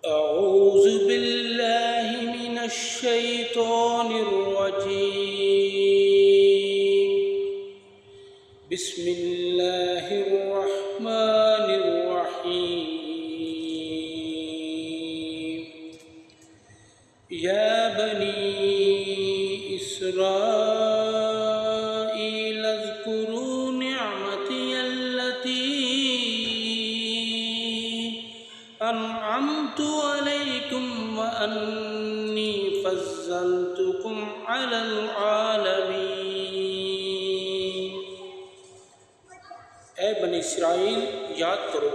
أعوذ بالله من الشيطان الرجيم. بسم الله الرحمن الرحيم. يا بني إسرائيل اذكروا نعمتي التي أنعمت عليكم وأني فضلتكم على العالمين. اے بنی اسرائیل، یاد کرو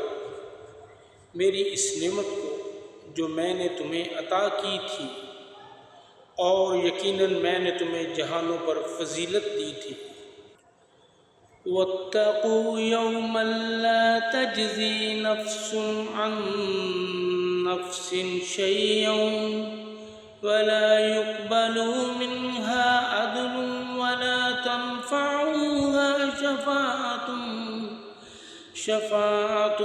میری اس نعمت کو جو میں نے تمہیں عطا کی تھی، اور یقیناً میں نے تمہیں جہانوں پر فضیلت دی تھی. وَاتَّقُوا يَوْمًا لَا تَجْزِي نَفْسٌ عَن نَفْسٍ شَيْئًا وَلَا يُقْبَلُ مِنْهَا عَدْلٌ وَلَا تَنفَعُهَا شَفَاعَةٌ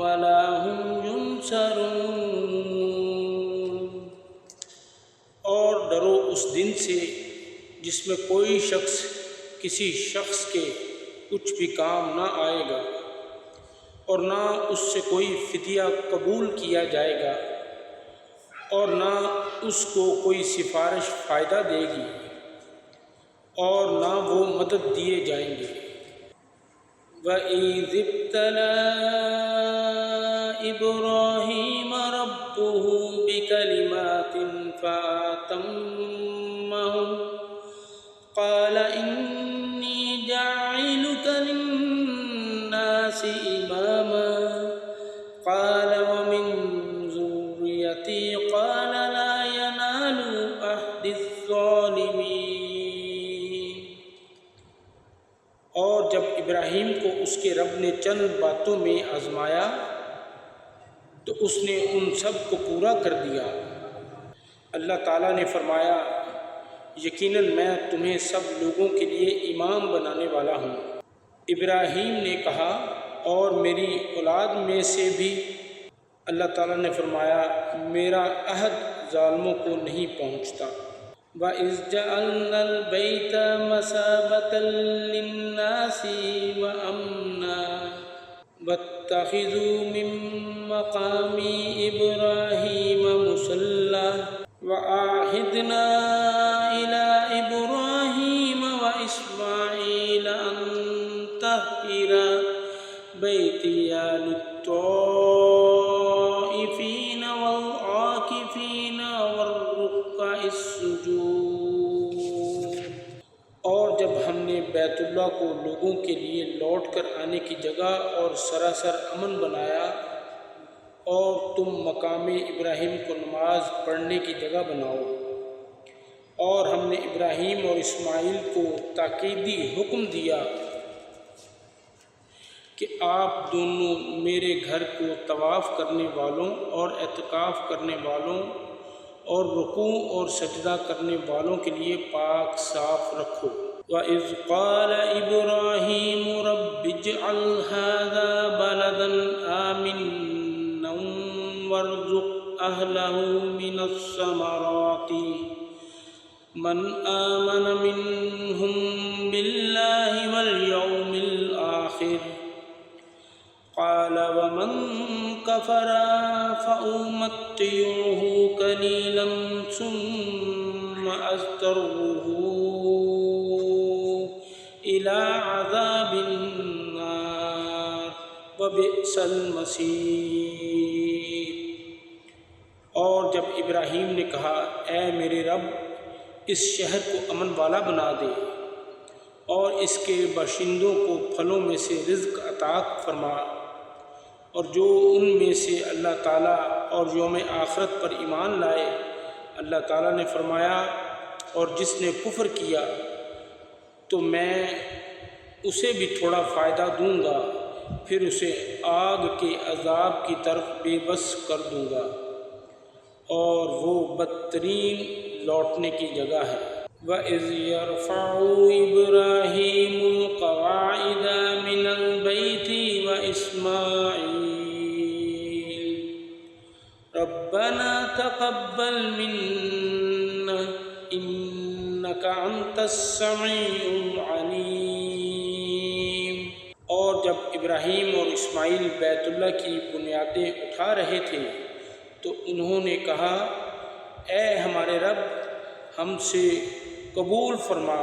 وَلَا هُمْ يُنصَرُونَ. اور ڈرو اس دن سے جس میں کوئی شخص کسی شخص کے کچھ بھی کام نہ آئے گا، اور نہ اس سے کوئی فدیہ قبول کیا جائے گا، اور نہ اس کو کوئی سفارش فائدہ دے گی، اور نہ وہ مدد دیے جائیں گے. وَإِذِ ابْتَلَىٰ إِبْرَاهِيمَ رَبُّهُ بِكَلِمَاتٍ فَأَتَمَّهُنَّ قَالَ إِنِّي جَاعِلُكَ لِلنَّاسِ إِمَامًا قَالَ وَمِن ذُرِّيَّتِي قَالَ لَا يَنَالُ عَهْدِي الظَّالِمِينَ. اور جب ابراہیم کو اس کے رب نے چند باتوں میں آزمایا تو اس نے ان سب کو پورا کر دیا. اللہ تعالیٰ نے فرمایا، یقیناً میں تمہیں سب لوگوں کے لیے امام بنانے والا ہوں. ابراہیم نے کہا، اور میری اولاد میں سے بھی. اللہ تعالیٰ نے فرمایا، میرا عہد ظالموں کو نہیں پہنچتا. وَإِذْ جَعَلْنَا الْبَيْتَ مَثَابَةً لِلنَّاسِ وَأَمْنًا وَاتَّخِذُوا مِن مَّقَامِ إِبْرَاهِيمَ مُصَلًّى وَعَاهِدْنَا إِلَىٰ إِبْرَاهِيمَ وَإِسْمَاعِيلَ أَن طَهِّرَا بَيْتِيَ لِلطَّائِفِينَ وَالْعَاكِفِينَ وَالرُّكَّعِ السُّجُودِ. اور جب ہم نے بیت اللہ کو لوگوں کے لیے لوٹ کر آنے کی جگہ اور سراسر امن بنایا، اور تم مقام ابراہیم کو نماز پڑھنے کی جگہ بناؤ. اور ہم نے ابراہیم اور اسماعیل کو تاکیدی حکم دیا کہ آپ دونوں میرے گھر کو طواف کرنے والوں اور اعتکاف کرنے والوں اور رکوع اور سجدہ کرنے والوں کے لیے پاک صاف رکھو. وَإِذْ قَالَ إِبْرَاهِيمُ رَبِّ اجْعَلْ هَٰذَا بَلَدًا آمِنًا وَارْزُقْ أَهْلَهُ مِنَ الثَّمَرَاتِ مَنْ آمَنَ مِنْهُم بِاللَّهِ وَالْيَوْمِ الْآخِرِ قَالَ وَمَنْ كَفَرَ فَأُمَتِّعُهُ قَلِيلًا ثُمَّ أَضْطَرُّهُ إِلَىٰ عَذَابِ النَّارِ وَبِئْسَ الْمَصِيرُ. اور جب ابراہیم نے کہا، اے میرے رب، اس شہر کو امن والا بنا دے، اور اس کے باشندوں کو پھلوں میں سے رزق عطا فرما، اور جو ان میں سے اللہ تعالیٰ اور یوم آخرت پر ایمان لائے. اللہ تعالیٰ نے فرمایا، اور جس نے کفر کیا تو میں اسے بھی تھوڑا فائدہ دوں گا، پھر اسے آگ کے عذاب کی طرف بے بس کر دوں گا، اور وہ بدترین لوٹنے کی جگہ ہے. وَإِذْ يَرْفَعُ إِبْرَاهِيمُ الْقَوَاعِدَ مِنَ الْبَيْتِ وَإِسْمَاعِيلُ ربنا تقبل منا انک انت السمیع العلیم۔ اور جب ابراہیم اور اسماعیل بیت اللہ کی بنیادیں اٹھا رہے تھے تو انہوں نے کہا، اے ہمارے رب ہم سے قبول فرما،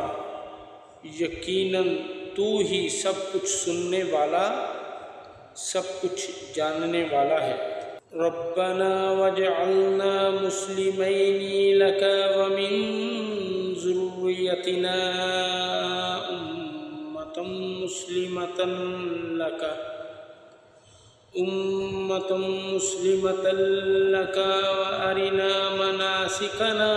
یقیناً تو ہی سب کچھ سننے والا سب کچھ جاننے والا ہے۔ ربنا واجعلنا مسلمین لک ومن ذریتنا امۃ مسلمۃ لک وارنا مناسکنا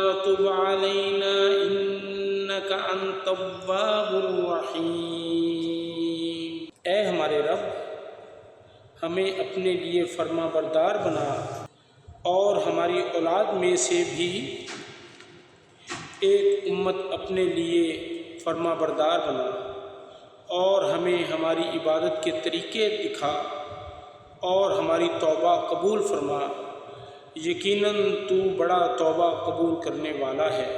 وتب علینا انک انت التواب الرحیم۔ اے ہمارے رب ہمیں اپنے لیے فرما بردار بنا اور ہماری اولاد میں سے بھی ایک امت اپنے لیے فرما بردار بنا، اور ہمیں ہماری عبادت کے طریقے دکھا اور ہماری توبہ قبول فرما، یقیناً تو بڑا توبہ قبول کرنے والا ہے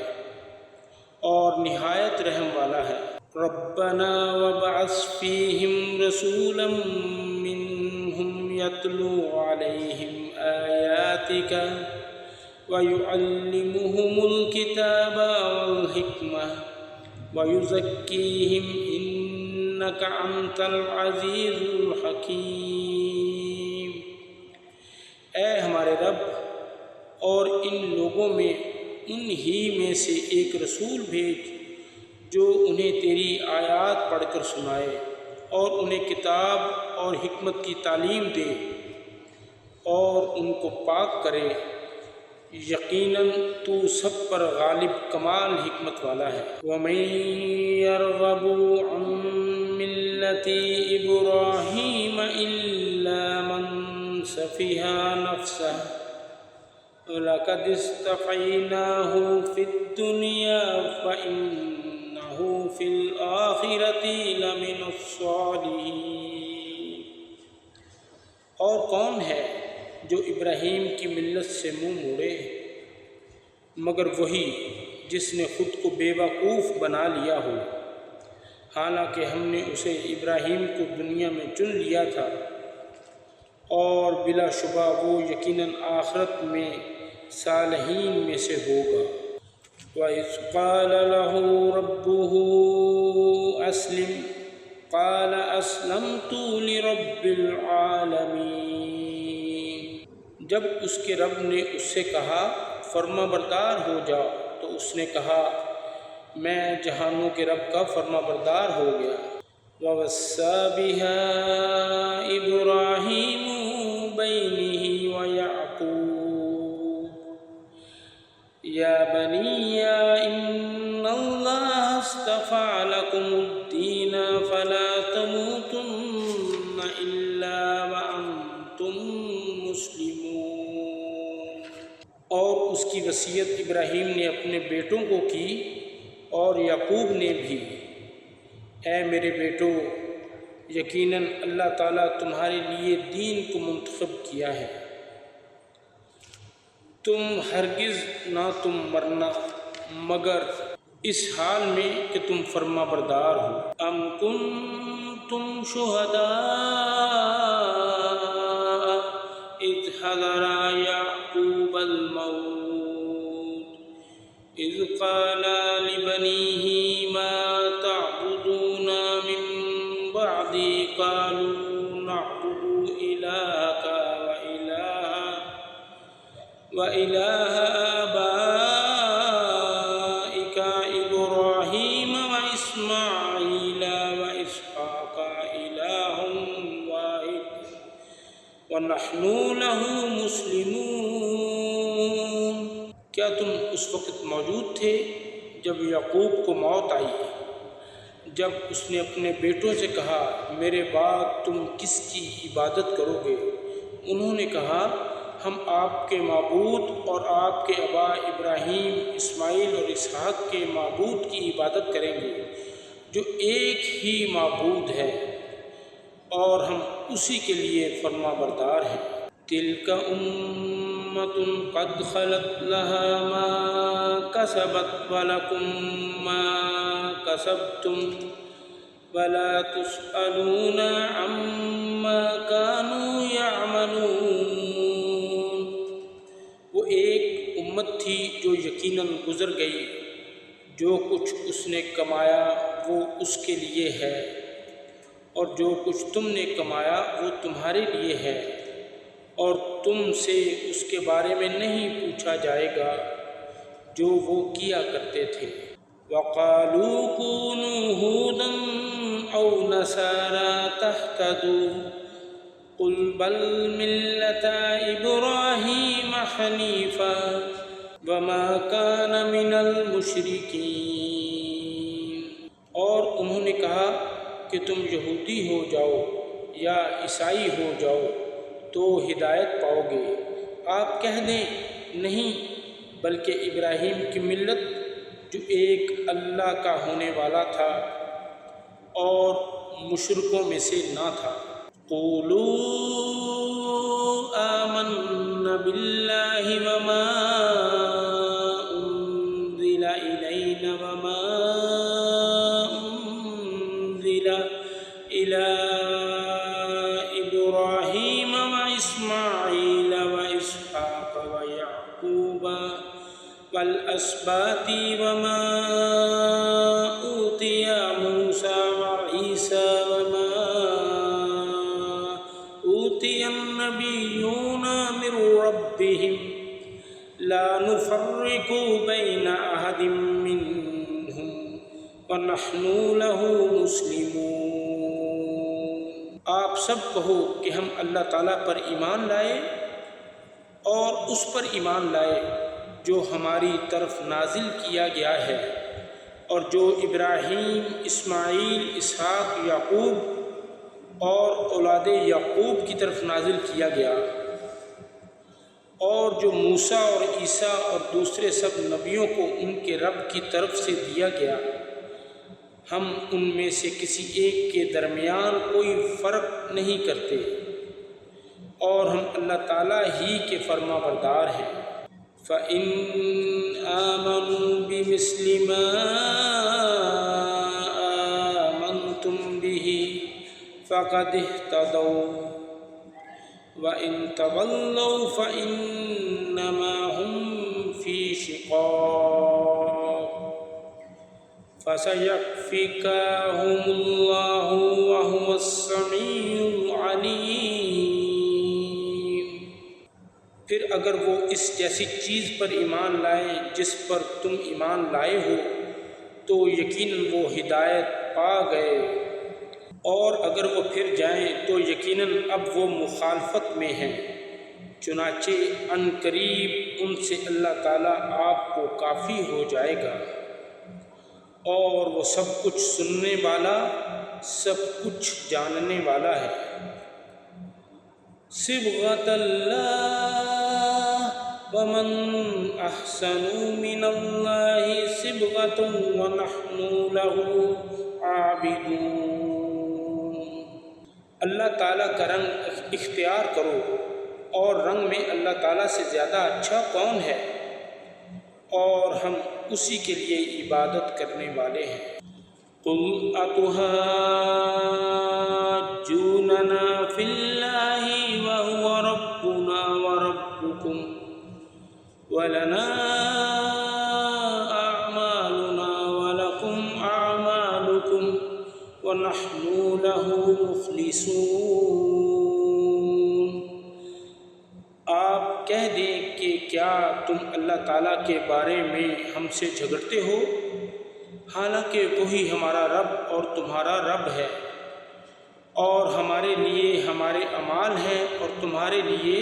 اور نہایت رحم والا ہے۔ ربنا وابعث فیہم رسولا منہم یتلو علیہم آیاتک ویعلمہم الکتاب والحکمہ ویزکیہم انک انت العزیز الحکیم۔ اے ہمارے رب اور ان لوگوں میں انہی میں سے ایک رسول بھیج جو انہیں تیری آیات پڑھ کر سنائے اور انہیں کتاب اور حکمت کی تعلیم دے اور ان کو پاک کرے، یقیناً تو سب پر غالب کمال حکمت والا ہے۔ وَمَن يَرْغَبُ عَن مِّلَّةِ إِبْرَاهِيمَ إِلَّا مَن سَفِهَ نَفْسَهُ وَلَقَدِ اصْطَفَيْنَاهُ فِي الدُّنْيَا وَإِنَّهُ فِي الْآخِرَةِ لَمِنَ الصَّالِحِينَ۔ اور کون ہے جو ابراہیم کی ملت سے منہ موڑے مگر وہی جس نے خود کو بے وقوف بنا لیا ہو، حالانکہ ہم نے اسے ابراہیم کو دنیا میں چن لیا تھا، اور بلا شبہ وہ یقیناً آخرت میں صالحین میں سے ہوگا۔ وَإِذْ قَالَ لَهُ رَبُّهُ أَسْلِمْ قَالَ أَسْلَمْتُ لِرَبِّ الْعَالَمِينَ۔ جب اس کے رب نے اس سے کہا فرما بردار ہو جا تو اس نے کہا میں جہانوں کے رب کا فرما بردار ہو گیا۔ وَوَصَّى بِهَا إِبْرَاهِيمُ بَنِيهِ وَيَعْقُوبُ يَا بَنِيَّ إِنَّ اللَّهَ اصْطَفَىٰ لَكُمُ الدِّينَ فَلَا تَمُوتُنَّ إِلَّا وَأَنتُم مُّسْلِمُونَ۔ اور اس کی وصیت ابراہیم نے اپنے بیٹوں کو کی اور یعقوب نے بھی، اے میرے بیٹو، یقیناً اللہ تعالیٰ تمہارے لیے دین کو منتخب کیا ہے، تم ہرگز نہ تم مرنا مگر اس حال میں کہ تم فرما بردار ہو۔ ام کنتم شہداء اذ حضر یعقوب الموت اذ قال لبنیہ ما تعبدون من بعدی قالوا نعبد الہک وإلہ آبائک إبراہیم وإسماعیل وإسحاق إلہ واحد ونحن له مسلمون۔ کیا تم اس وقت موجود تھے جب یعقوب کو موت آئی، جب اس نے اپنے بیٹوں سے کہا میرے بعد تم کس کی عبادت کرو گے؟ انہوں نے کہا ہم آپ کے معبود اور آپ کے آبا ابراہیم، اسماعیل اور اسحاق کے معبود کی عبادت کریں گے جو ایک ہی معبود ہے، اور ہم اسی کے لیے فرما بردار ہیں۔ تلک امۃ قد خلت لها ما کسبت ولکم ما کسبتم ولا تسألون عما كانوا يعملون۔ وہ ایک امت تھی جو یقیناً گزر گئی، جو کچھ اس نے کمایا وہ اس کے لیے ہے، اور جو کچھ تم نے کمایا وہ تمہارے لیے ہے، اور تم سے اس کے بارے میں نہیں پوچھا جائے گا جو وہ کیا کرتے تھے۔ وَقَالُوا كُونُوا هُودًا أَوْ نَصَارَىٰ تَهْتَدُوا قُلْ بَلْ مِلَّةَ إِبْرَاهِيمَ حَنِيفًا وَمَا كَانَ مِنَ الْمُشْرِكِينَ۔ اور انہوں نے کہا کہ تم یہودی ہو جاؤ یا عیسائی ہو جاؤ تو ہدایت پاؤ گے۔ آپ کہہ دیں نہیں، بلکہ ابراہیم کی ملت جو ایک اللہ کا ہونے والا تھا اور مشرکوں میں سے نہ تھا۔ قولوا آمنا باللہ وما انزل الینا وما انزل الی ابراہیم واسماعیل واسحاق ویعقوب والأسباط وما أوتي موسى وعيسى وما أوتي النبيون من ربهم لا نفرق بين أحد منهم ونحن له مسلمون۔ آپ سب کہو کہ ہم اللہ تعالیٰ پر ایمان لائے اور اس پر ایمان لائے جو ہماری طرف نازل کیا گیا ہے، اور جو ابراہیم، اسماعیل، اسحاق، یعقوب اور اولاد یعقوب کی طرف نازل کیا گیا، اور جو موسیٰ اور عیسیٰ اور دوسرے سب نبیوں کو ان کے رب کی طرف سے دیا گیا، ہم ان میں سے کسی ایک کے درمیان کوئی فرق نہیں کرتے، اور ہم اللہ تعالیٰ ہی کے فرما بردار ہیں۔ فَإِنْ آمَنُوا بِمِثْلِ مَا آمَنْتُمْ بِهِ فَقَدِ اهْتَدَوْا وَإِنْ تَوَلَّوْا فَإِنَّمَا هُمْ فِي شِقَاقٍ فَسَيَكْفِيكَهُمُ اللَّهُ وَهُوَ السَّمِيعُ الْعَلِيمُ۔ پھر اگر وہ اس جیسی چیز پر ایمان لائیں جس پر تم ایمان لائے ہو تو یقیناً وہ ہدایت پا گئے، اور اگر وہ پھر جائیں تو یقیناً اب وہ مخالفت میں ہیں، چنانچہ عن قریب ان سے اللہ تعالیٰ آپ کو کافی ہو جائے گا، اور وہ سب کچھ سننے والا، سب کچھ جاننے والا ہے۔ صبغۃ اللہ ومن احسن من اللہ صبغۃ ونحن له عابدون۔ اللہ تعالیٰ کا رنگ اختیار کرو، اور رنگ میں اللہ تعالیٰ سے زیادہ اچھا کون ہے، اور ہم اسی کے لیے عبادت کرنے والے ہیں۔ قُلْ أَتُحَاجُّونَنَا فِي اللَّهِ وَهُوَ رَبُّنَا وَرَبُّكُمْ وَلَنَا أَعْمَالُنَا وَلَكُمْ أَعْمَالُكُمْ وَنَحْنُ لَهُ مُخْلِصُونَ۔ آپ کہہ دیں کہ کیا تم اللہ تعالیٰ کے بارے میں ہم سے جھگڑتے ہو، حالانکہ وہی ہمارا رب اور تمہارا رب ہے، اور ہمارے لیے ہمارے اعمال ہیں اور تمہارے لیے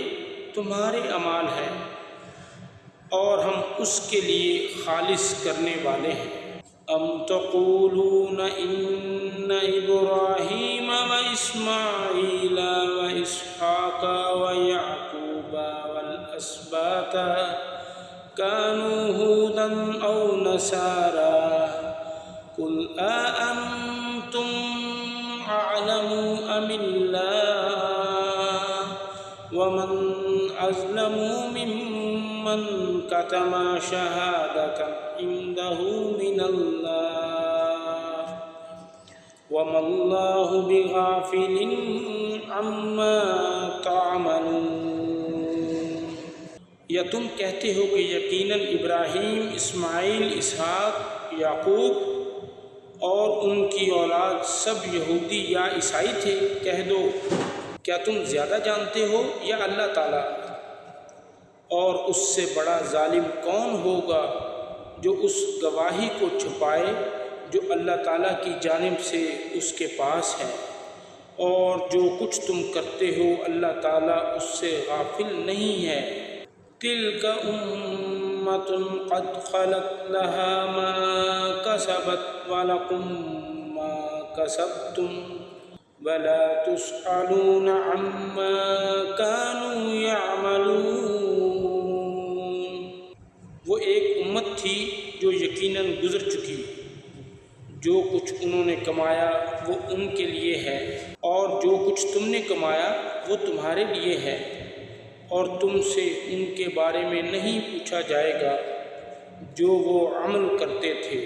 تمہارے اعمال ہیں، اور ہم اس کے لیے خالص کرنے والے ہیں۔ ام تقولون ان ابراہیم واسماعیل واسحاق ویعقوب والاسباط كانوا هودا او نصارى قل أأنتم أعلم أم الله ومن أظلم ممن كتم شهادة عنده من الله وما الله بغافل عما تعملون۔ یا تم کہتے ہو کہ یقیناً ابراہیم، اسماعیل، اسحاق، یعقوب اور ان کی اولاد سب یہودی یا عیسائی تھے؟ کہہ دو کیا تم زیادہ جانتے ہو یا اللہ تعالیٰ؟ اور اس سے بڑا ظالم کون ہوگا جو اس گواہی کو چھپائے جو اللہ تعالیٰ کی جانب سے اس کے پاس ہے، اور جو کچھ تم کرتے ہو اللہ تعالیٰ اس سے غافل نہیں ہے۔ تلک امۃ قد خلت لها ما کسبت ولکم ما کسبتم ولا تسألون عما كانوا يعملون۔ وہ ایک امت تھی جو یقیناً گزر چکی، جو کچھ انہوں نے کمایا وہ ان کے لیے ہے، اور جو کچھ تم نے کمایا وہ تمہارے لیے ہے، اور تم سے ان کے بارے میں نہیں پوچھا جائے گا جو وہ عمل کرتے تھے۔